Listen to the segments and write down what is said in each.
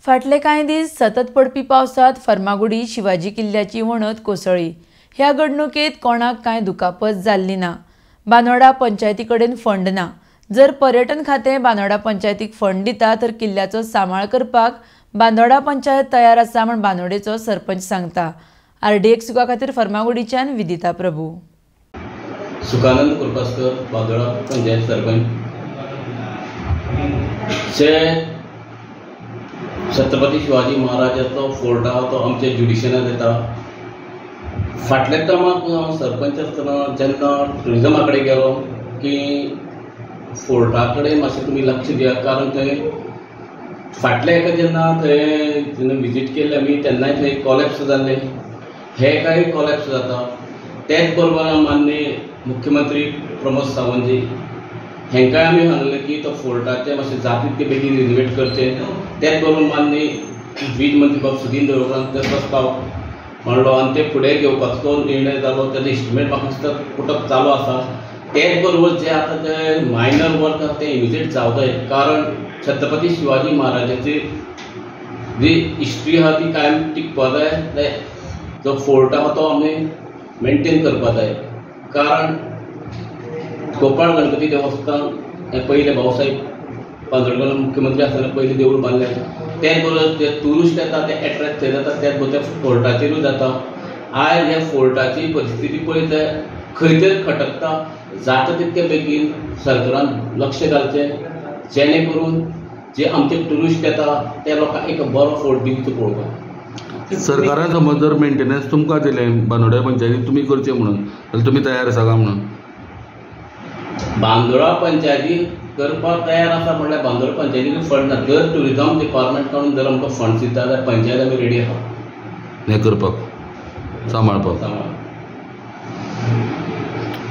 फाटले कांय दीस सतत पडपी पावसात फर्मागुडी शिवाजी किल्ल्याची वणत कोसळ्ळी। ह्या घडणुकेत कोणाक कांय दुखापत जाल्ली ना। बांदोडा पंचायती कडेन फंड ना। जर पर्यटन खातें बांदोडा पंचायतीक फंड दिता तर किल्ल्याचो सांबाळ करपाक बांदोडा पंचायत तयार आसा म्हण बांदोडेचो सरपंच सांगता। RDX सुका खातीर फर्मागुडीच्यान विदिता प्रभू। सुखानंद कुरपासकर, बांदोडा पंचायत सरपंच। छत्रपती शिवाजी महाराजाचो फोर्ट आहा तो आमच्या ज्युडिशनात येता। फाटल्या टर्माक हांव सरपंच आसतना जेन्ना टुरिजमा कडेन गेलो की फोर्टा कडेन मातशें तुमी लक्ष दियात, कारण थंय फाटल्या हेका जेन्ना थंय विजीट केल्ली आमी तेन्नाय थंय कॉलेप्स जाल्ले, हे काय कॉलेप्स जाता। तेच बरोबर माननीय मुख्यमंत्री प्रमोद सावंतजी हेंकाय आमी सांगलें की तो फोर्टाचे मातशें जाता तितके बेगीन रिनोवेट करचें। तेच बरोबर माननीय वीज मंत्री बाब सुदीन दळोकरान ते प्रस्ताव मांडलो आनी ते फुडें घेवपाचो निर्णय जालो। तेजो इस्टिमेट म्हाका दिसता पुटप चालू आसा। तेच बरोबर जे आतां ते मायनर वर्क आसा ते इमिजिएट जावंक जाय, कारण छत्रपती शिवाजी महाराजाची जी हिस्ट्री आहा ती कायम टिकपा जाय। जो फोर्ट आहा तो आमी मेनटेन करपा जाय, कारण गोपाळ गणपती देवस्थान हे पयले भाऊसाहेब बांदोडकर मुख्यमंत्री आसतना पयलीं देवूळ बांदलें। तेच बरोबर जे टुरिस्ट येता ते एट्रॅक्ट थंय जाता, तेच बरोबर त्या फोर्टाचेरूय जाता। आयज ह्या फोर्टाची परिस्थिती पळयत खंय तरी खटकता। जाता तितके बेगीन सरकारान लक्ष घालचें, जेणे करून जे आमचे टुरिस्ट येता त्या लोकांक एक बरो फोर्ट दिवचो पळोवपाक। सरकारान समज जर मेंटेनन्स तुमकां दिलें बांदोड्या पंचायतीन तुमी करचें म्हणून, जाल्यार तुमी तयार आसा काय म्हणून? बांदोडा पंचायती करपाक तयार आसा म्हणल्यार बांदोडा पंचायतीक फंड ना। जर टुरिजम डिपार्टमेंट कडून जर आमकां फंड दिता जाल्यार पंचायत आमी रेडी आहा हें करपाक, सांबाळपाक।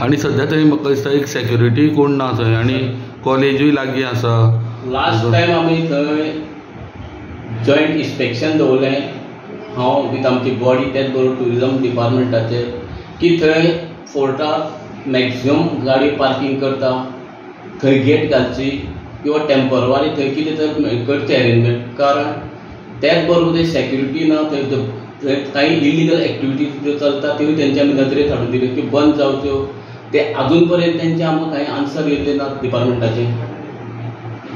आनी सध्या थंय म्हाका दिसता एक सेक्युरिटी कोण ना थंय, आनी कॉलेजूय लागीं आसा। लास्ट टायम आमी थंय जॉयंट इन्स्पेक्शन दवरलें हांव विथ आमची बॉडी, तेच बरोबर टुरिजम डिपार्टमेंटाचे, की थंय फोर्टाक मॅक्सिमम गाडी पार्किंग करता, थंय गेट घालची किंवा टेम्पररी थंय कितें तर करचें अरेंजमेंट। कारण त्याच बरोबर थंय सेक्युरिटी ना, थंय कांय इलिगल एक्टिविटीज ज्यो चलता त्योय तेंचे आमी नदरेक हाडून दिल्यो, त्यो बंद जावच्यो। ते अजून पर्यंत तेंचे आमकां कांय आन्सर येयल्ले ना डिपार्टमेंटाचे।